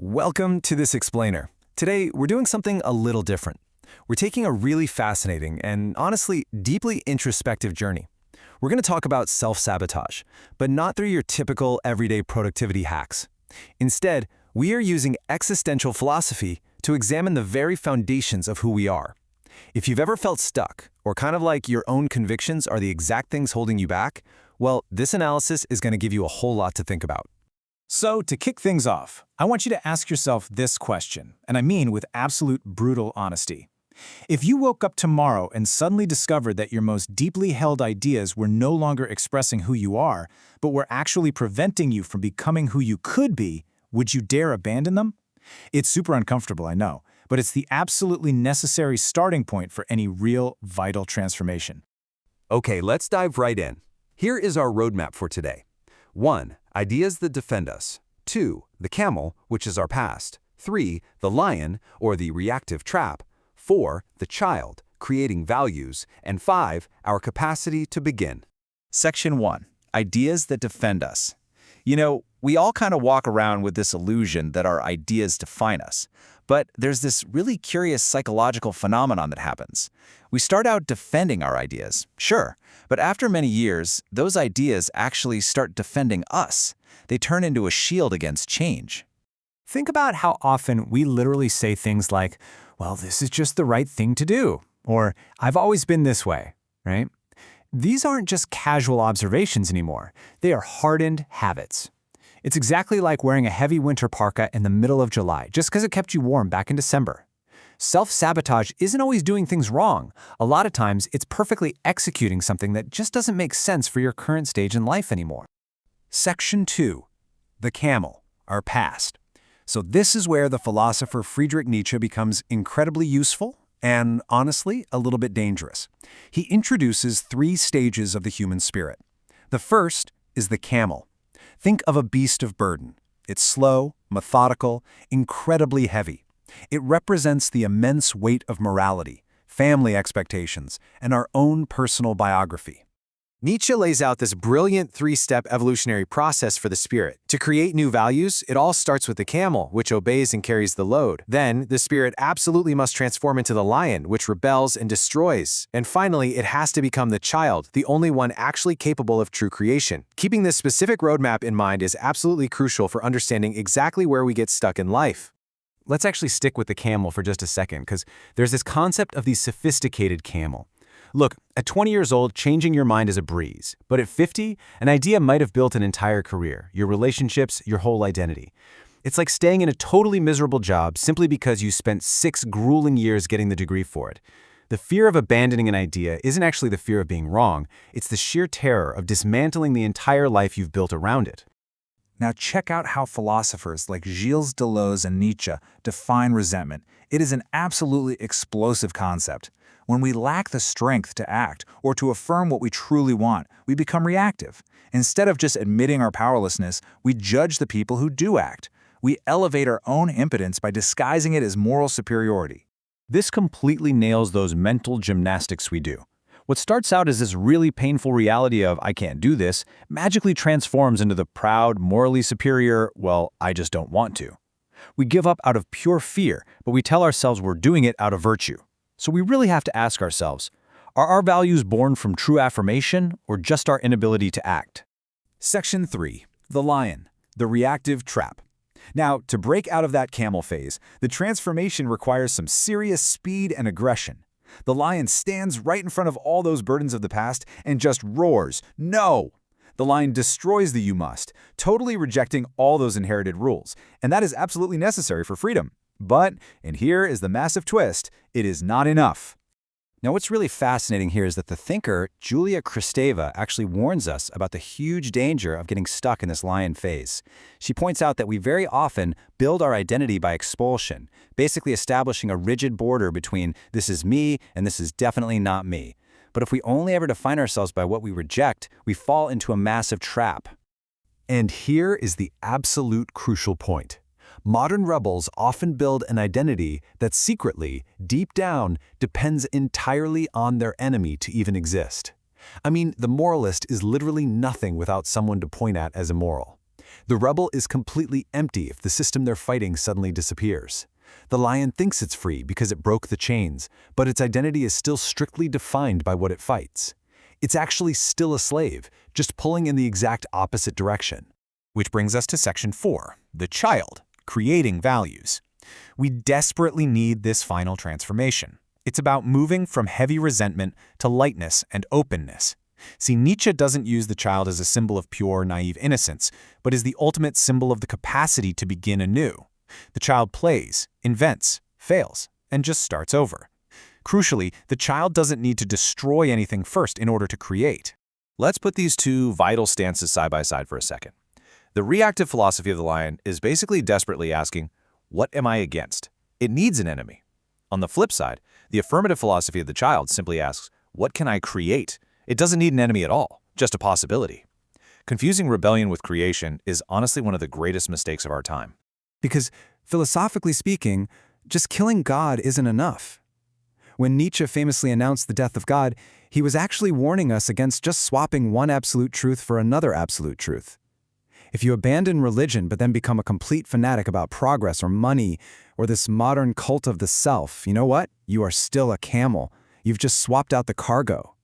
Welcome to this explainer. Today, we're doing something a little different. We're taking a really fascinating and honestly deeply introspective journey. We're going to talk about self-sabotage, but not through your typical everyday productivity hacks. Instead, we are using existential philosophy to examine the very foundations of who we are. If you've ever felt stuck, or kind of like your own convictions are the exact things holding you back, well, this analysis is going to give you a whole lot to think about. So, to kick things off, I want you to ask yourself this question, and I mean with absolute brutal honesty. If you woke up tomorrow and suddenly discovered that your most deeply held ideas were no longer expressing who you are, but were actually preventing you from becoming who you could be, would you dare abandon them? It's super uncomfortable, I know, but it's the absolutely necessary starting point for any real, vital transformation. Okay, let's dive right in. Here is our roadmap for today. 1. Ideas that defend us. 2. The camel, which is our past. 3. The lion, or the reactive trap. 4. The child, creating values. And 5. Our capacity to begin. Section 1. Ideas that defend us. You know, we all kind of walk around with this illusion that our ideas define us. But there's this really curious psychological phenomenon that happens. We start out defending our ideas, sure, but after many years, those ideas actually start defending us. They turn into a shield against change. Think about how often we literally say things like, well, this is just the right thing to do, or I've always been this way, right? These aren't just casual observations anymore. They are hardened habits. It's exactly like wearing a heavy winter parka in the middle of July, just because it kept you warm back in December. Self-sabotage isn't always doing things wrong. A lot of times, it's perfectly executing something that just doesn't make sense for your current stage in life anymore. Section 2. The camel, our past. So this is where the philosopher Friedrich Nietzsche becomes incredibly useful and, honestly, a little bit dangerous. He introduces 3 stages of the human spirit. The first is the camel. Think of a beast of burden. It's slow, methodical, incredibly heavy. It represents the immense weight of morality, family expectations, and our own personal biography. Nietzsche lays out this brilliant 3-step evolutionary process for the spirit. To create new values, it all starts with the camel, which obeys and carries the load. Then, the spirit absolutely must transform into the lion, which rebels and destroys. And finally, it has to become the child, the only one actually capable of true creation. Keeping this specific roadmap in mind is absolutely crucial for understanding exactly where we get stuck in life. Let's actually stick with the camel for just a second, because there's this concept of the sophisticated camel. Look, at 20 years old, changing your mind is a breeze. But at 50, an idea might have built an entire career, your relationships, your whole identity. It's like staying in a totally miserable job simply because you spent 6 grueling years getting the degree for it. The fear of abandoning an idea isn't actually the fear of being wrong. It's the sheer terror of dismantling the entire life you've built around it. Now check out how philosophers like Gilles Deleuze and Nietzsche define resentment. It is an absolutely explosive concept. When we lack the strength to act or to affirm what we truly want, we become reactive. Instead of just admitting our powerlessness, we judge the people who do act. We elevate our own impotence by disguising it as moral superiority. This completely nails those mental gymnastics we do. What starts out as this really painful reality of, I can't do this, magically transforms into the proud, morally superior, well, I just don't want to. We give up out of pure fear, but we tell ourselves we're doing it out of virtue. So we really have to ask ourselves, are our values born from true affirmation or just our inability to act? Section 3. The lion, the reactive trap. Now, to break out of that camel phase, the transformation requires some serious speed and aggression. The lion stands right in front of all those burdens of the past and just roars, "No!" The lion destroys the "you must," totally rejecting all those inherited rules. And that is absolutely necessary for freedom. But, and here is the massive twist, it is not enough. Now, what's really fascinating here is that the thinker, Julia Kristeva, actually warns us about the huge danger of getting stuck in this lion phase. She points out that we very often build our identity by expulsion, basically establishing a rigid border between this is me and this is definitely not me. But if we only ever define ourselves by what we reject, we fall into a massive trap. And here is the absolute crucial point. Modern rebels often build an identity that secretly, deep down, depends entirely on their enemy to even exist. I mean, the moralist is literally nothing without someone to point at as immoral. The rubble is completely empty if the system they're fighting suddenly disappears. The lion thinks it's free because it broke the chains, but its identity is still strictly defined by what it fights. It's actually still a slave, just pulling in the exact opposite direction. Which brings us to Section 4, the child, creating values. We desperately need this final transformation. It's about moving from heavy resentment to lightness and openness. See, Nietzsche doesn't use the child as a symbol of pure, naive innocence, but as the ultimate symbol of the capacity to begin anew. The child plays, invents, fails, and just starts over. Crucially, the child doesn't need to destroy anything first in order to create. Let's put these two vital stances side by side for a second. The reactive philosophy of the lion is basically desperately asking, what am I against? It needs an enemy. On the flip side, the affirmative philosophy of the child simply asks, what can I create? It doesn't need an enemy at all, just a possibility. Confusing rebellion with creation is honestly one of the greatest mistakes of our time. Because, philosophically speaking, just killing God isn't enough. When Nietzsche famously announced the death of God, he was actually warning us against just swapping one absolute truth for another absolute truth. If you abandon religion but then become a complete fanatic about progress or money or this modern cult of the self, you know what? You are still a camel. You've just swapped out the cargo.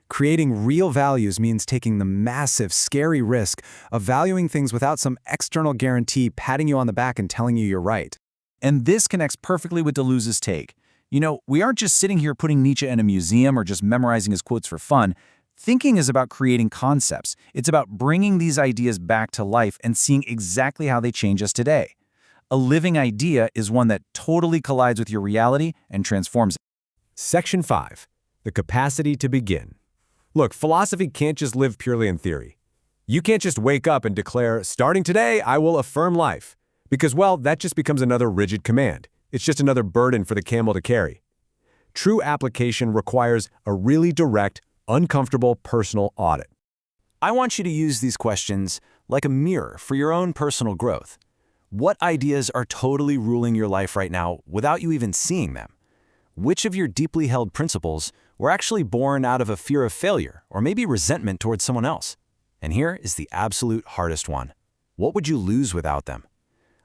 Creating real values means taking the massive, scary risk of valuing things without some external guarantee patting you on the back and telling you you're right. And this connects perfectly with Deleuze's take. You know, we aren't just sitting here putting Nietzsche in a museum or just memorizing his quotes for fun. Thinking is about creating concepts. It's about bringing these ideas back to life and seeing exactly how they change us today. A living idea is one that totally collides with your reality and transforms it. Section 5. The capacity to begin. Look, philosophy can't just live purely in theory. You can't just wake up and declare, starting today, I will affirm life. Because, well, that just becomes another rigid command. It's just another burden for the camel to carry. True application requires a really direct, uncomfortable personal audit. I want you to use these questions like a mirror for your own personal growth. What ideas are totally ruling your life right now without you even seeing them? Which of your deeply held principles were actually born out of a fear of failure or maybe resentment towards someone else? And here is the absolute hardest one. What would you lose without them?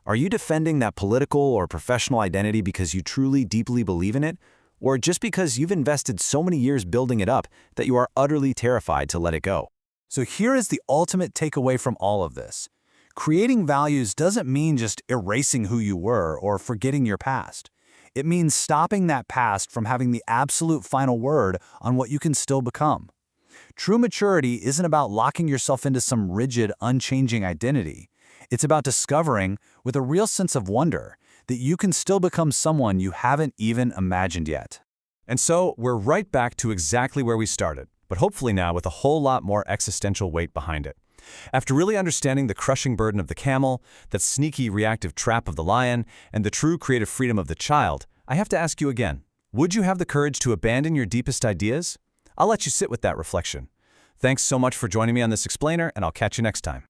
Are you defending that political or professional identity because you truly deeply believe in it, or just because you've invested so many years building it up that you are utterly terrified to let it go? So here is the ultimate takeaway from all of this. Creating values doesn't mean just erasing who you were or forgetting your past. It means stopping that past from having the absolute final word on what you can still become. True maturity isn't about locking yourself into some rigid, unchanging identity. It's about discovering, with a real sense of wonder, that you can still become someone you haven't even imagined yet. And so, we're right back to exactly where we started, but hopefully now with a whole lot more existential weight behind it. After really understanding the crushing burden of the camel, that sneaky reactive trap of the lion, and the true creative freedom of the child, I have to ask you again, would you have the courage to abandon your deepest ideas? I'll let you sit with that reflection. Thanks so much for joining me on this explainer, and I'll catch you next time.